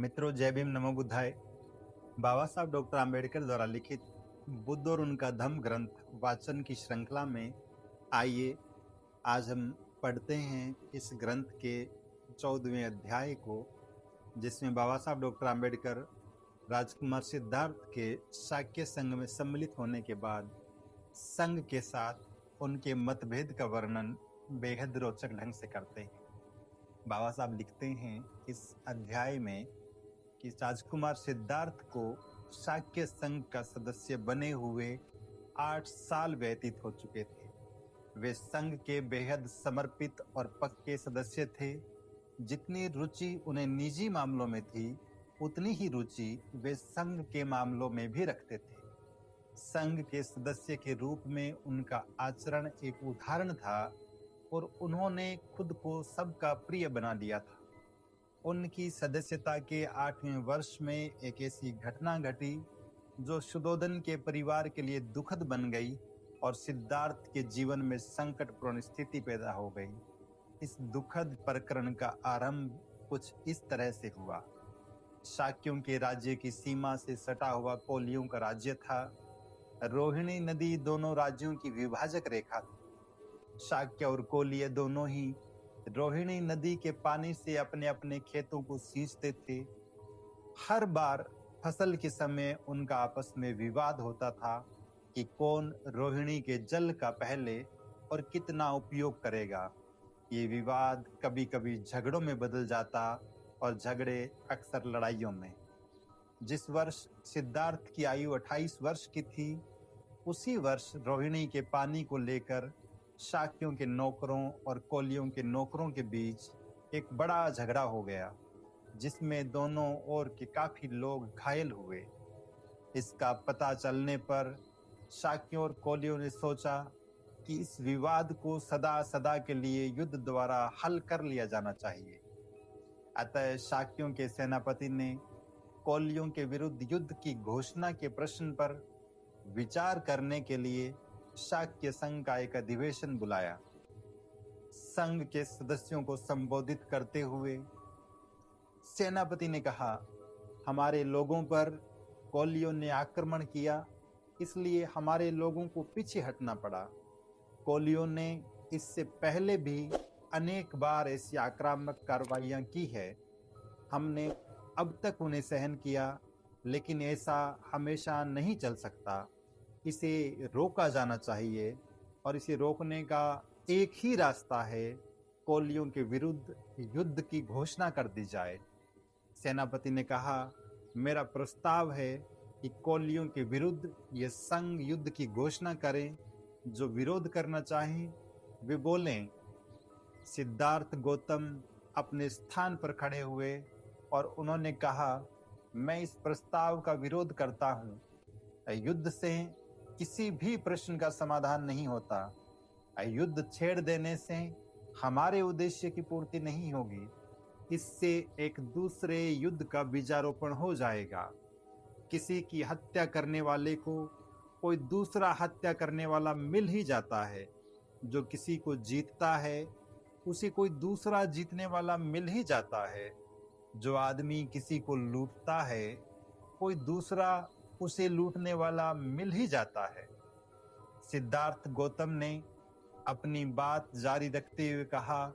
मित्रों, जय भीम, नमो बुद्धाय। बाबा साहब डॉक्टर आम्बेडकर द्वारा लिखित बुद्ध और उनका धम्म ग्रंथ वाचन की श्रृंखला में आइए आज हम पढ़ते हैं इस ग्रंथ के 14वें अध्याय को, जिसमें बाबा साहब डॉक्टर आम्बेडकर राजकुमार सिद्धार्थ के शाक्य संघ में सम्मिलित होने के बाद संघ के साथ उनके मतभेद का वर्णन बेहद रोचक ढंग से करते हैं। बाबा साहब लिखते हैं इस अध्याय में कि राजकुमार सिद्धार्थ को शाक्य संघ का सदस्य बने हुए 8 साल व्यतीत हो चुके थे। वे संघ के बेहद समर्पित और पक्के सदस्य थे। जितनी रुचि उन्हें निजी मामलों में थी, उतनी ही रुचि वे संघ के मामलों में भी रखते थे। संघ के सदस्य के रूप में उनका आचरण एक उदाहरण था और उन्होंने खुद को सबका प्रिय बना दिया था। उनकी सदस्यता के 8वें वर्ष में एक ऐसी घटना घटी जो शुद्धोधन के परिवार के लिए दुखद बन गई और सिद्धार्थ के जीवन में संकटपूर्ण स्थिति पैदा हो गई। इस दुखद प्रकरण का आरंभ कुछ इस तरह से हुआ। शाक्यों के राज्य की सीमा से सटा हुआ कोलियों का राज्य था। रोहिणी नदी दोनों राज्यों की विभाजक रेखा थी। शाक्य और कोलिय दोनों ही रोहिणी नदी के पानी से अपने अपने खेतों को सींचते थे। हर बार फसल के समय उनका आपस में विवाद होता था कि कौन रोहिणी के जल का पहले और कितना उपयोग करेगा। ये विवाद कभी कभी झगड़ों में बदल जाता और झगड़े अक्सर लड़ाइयों में। जिस वर्ष सिद्धार्थ की आयु 28 वर्ष की थी, उसी वर्ष रोहिणी के पानी को लेकर शाक्यों के नौकरों और कोलियों के नौकरों के बीच एक बड़ा झगड़ा हो गया, जिसमें दोनों ओर के काफी लोग घायल हुए। इसका पता चलने पर शाक्यों और कोलियों ने सोचा कि इस विवाद को सदा सदा के लिए युद्ध द्वारा हल कर लिया जाना चाहिए। अतः शाक्यों के सेनापति ने कोलियों के विरुद्ध युद्ध की घोषणा के प्रश्न पर विचार करने के लिए शाक्य संघ का एक अधिवेशन बुलाया। संघ के सदस्यों को संबोधित करते हुए सेनापति ने कहा, हमारे लोगों पर कोलियों ने आक्रमण किया, इसलिए हमारे लोगों को पीछे हटना पड़ा। कोलियों ने इससे पहले भी अनेक बार ऐसी आक्रामक कार्रवाइयां की है। हमने अब तक उन्हें सहन किया, लेकिन ऐसा हमेशा नहीं चल सकता। इसे रोका जाना चाहिए और इसे रोकने का एक ही रास्ता है, कोलियों के विरुद्ध युद्ध की घोषणा कर दी जाए। सेनापति ने कहा, मेरा प्रस्ताव है कि कोलियों के विरुद्ध ये संघ युद्ध की घोषणा करें। जो विरोध करना चाहें वे बोलें। सिद्धार्थ गौतम अपने स्थान पर खड़े हुए और उन्होंने कहा, मैं इस प्रस्ताव का विरोध करता हूँ। युद्ध से किसी भी प्रश्न का समाधान नहीं होता। युद्ध छेड़ देने से हमारे उद्देश्य की पूर्ति नहीं होगी। इससे एक दूसरे युद्ध का बीजारोपण हो जाएगा। किसी की हत्या करने वाले को कोई दूसरा हत्या करने वाला मिल ही जाता है। जो किसी को जीतता है, उसे कोई दूसरा जीतने वाला मिल ही जाता है। जो आदमी किसी को लूटता है, कोई दूसरा उसे लूटने वाला मिल ही जाता है। सिद्धार्थ गौतम ने अपनी बात जारी रखते हुए कहा,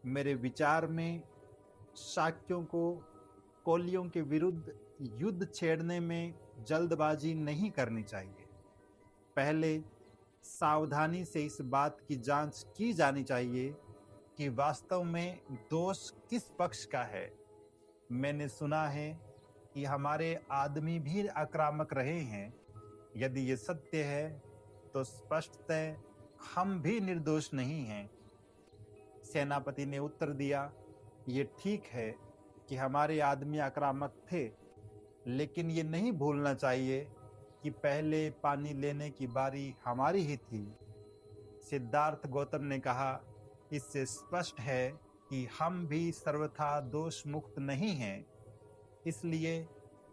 मेरे विचार में शाक्यों को कोलियों के विरुद्ध युद्ध छेड़ने में जल्दबाजी नहीं करनी चाहिए। पहले सावधानी से इस बात की जांच की जानी चाहिए कि वास्तव में दोष किस पक्ष का है। मैंने सुना है कि हमारे आदमी भी आक्रामक रहे हैं। यदि ये सत्य है तो स्पष्टतः हम भी निर्दोष नहीं हैं। सेनापति ने उत्तर दिया, ये ठीक है कि हमारे आदमी आक्रामक थे, लेकिन ये नहीं भूलना चाहिए कि पहले पानी लेने की बारी हमारी ही थी। सिद्धार्थ गौतम ने कहा, इससे स्पष्ट है कि हम भी सर्वथा दोष मुक्त नहीं हैं। इसलिए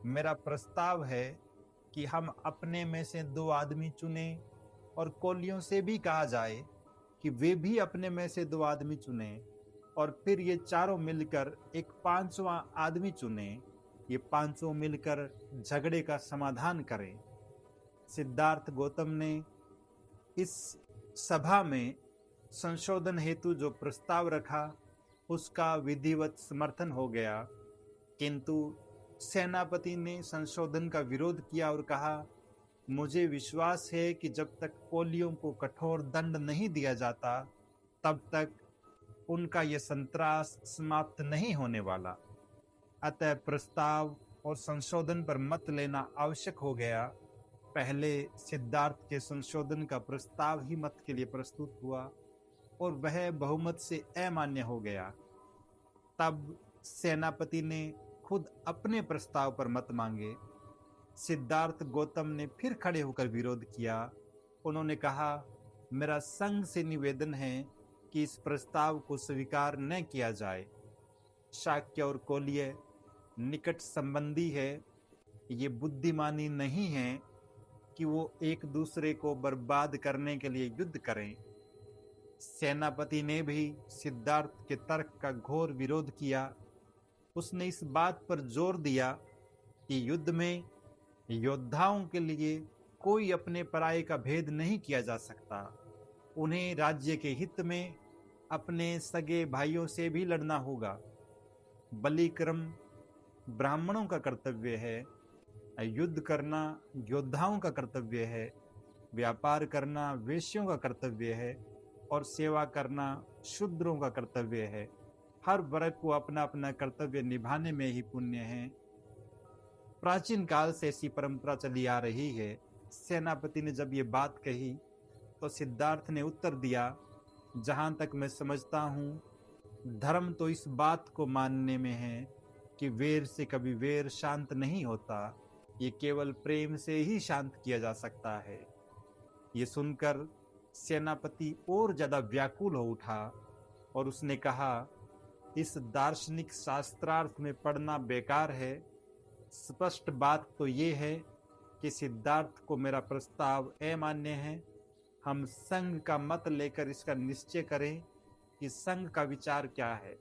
मेरा प्रस्ताव है कि हम अपने में से 2 आदमी चुनें और कोलियों से भी कहा जाए कि वे भी अपने में से 2 आदमी चुनें और फिर ये चारों मिलकर एक 5वां आदमी चुनें ये पांचों मिलकर झगड़े का समाधान करें। सिद्धार्थ गौतम ने इस सभा में संशोधन हेतु जो प्रस्ताव रखा उसका विधिवत समर्थन हो गया, किंतु सेनापति ने संशोधन का विरोध किया और कहा, मुझे विश्वास है कि जब तक कोलियों को कठोर दंड नहीं दिया जाता तब तक उनका यह संत्रास समाप्त नहीं होने वाला। अतः प्रस्ताव और संशोधन पर मत लेना आवश्यक हो गया। पहले सिद्धार्थ के संशोधन का प्रस्ताव ही मत के लिए प्रस्तुत हुआ और वह बहुमत से अमान्य हो गया। तब सेनापति ने खुद अपने प्रस्ताव पर मत मांगे। सिद्धार्थ गौतम ने फिर खड़े होकर विरोध किया। उन्होंने कहा, मेरा संघ से निवेदन है कि इस प्रस्ताव को स्वीकार न किया जाए। शाक्य और कोलिय निकट संबंधी है। ये बुद्धिमानी नहीं है कि वो एक दूसरे को बर्बाद करने के लिए युद्ध करें। सेनापति ने भी सिद्धार्थ के तर्क का घोर विरोध किया। उसने इस बात पर जोर दिया कि युद्ध में योद्धाओं के लिए कोई अपने पराये का भेद नहीं किया जा सकता। उन्हें राज्य के हित में अपने सगे भाइयों से भी लड़ना होगा। बलिक्रम ब्राह्मणों का कर्तव्य है, युद्ध करना योद्धाओं का कर्तव्य है, व्यापार करना वेश्यों का कर्तव्य है और सेवा करना शूद्रों का कर्तव्य है। हर वर्ग को अपना अपना कर्तव्य निभाने में ही पुण्य है। प्राचीन काल से ऐसी परंपरा चली आ रही है। सेनापति ने जब ये बात कही तो सिद्धार्थ ने उत्तर दिया, जहां तक मैं समझता हूं, धर्म तो इस बात को मानने में है कि वेर से कभी वेर शांत नहीं होता, ये केवल प्रेम से ही शांत किया जा सकता है। ये सुनकर सेनापति और ज्यादा व्याकुल हो उठा और उसने कहा, इस दार्शनिक शास्त्रार्थ में पढ़ना बेकार है। स्पष्ट बात तो ये है कि सिद्धार्थ को मेरा प्रस्ताव अमान्य है। हम संघ का मत लेकर इसका निश्चय करें कि संघ का विचार क्या है।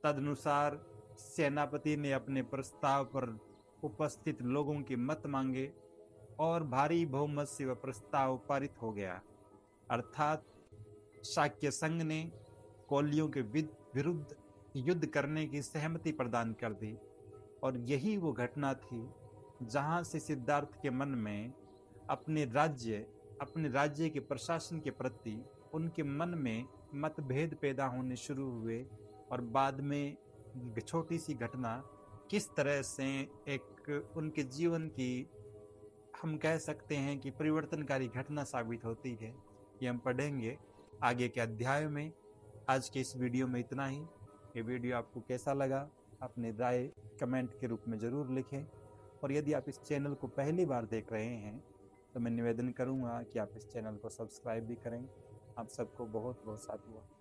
तदनुसार सेनापति ने अपने प्रस्ताव पर उपस्थित लोगों के मत मांगे और भारी बहुमत से वह प्रस्ताव पारित हो गया। अर्थात शाक्य संघ ने कोलियों के विरुद्ध युद्ध करने की सहमति प्रदान कर दी। और यही वो घटना थी जहां से सिद्धार्थ के मन में अपने राज्य के प्रशासन के प्रति उनके मन में मतभेद पैदा होने शुरू हुए और बाद में छोटी सी घटना किस तरह से एक उनके जीवन की, हम कह सकते हैं कि परिवर्तनकारी घटना साबित होती है। ये हम पढ़ेंगे आगे के अध्याय में। आज के इस वीडियो में इतना ही। ये वीडियो आपको कैसा लगा अपनी राय कमेंट के रूप में ज़रूर लिखें। और यदि आप इस चैनल को पहली बार देख रहे हैं तो मैं निवेदन करूंगा कि आप इस चैनल को सब्सक्राइब भी करें। आप सबको बहुत बहुत साधुवाद।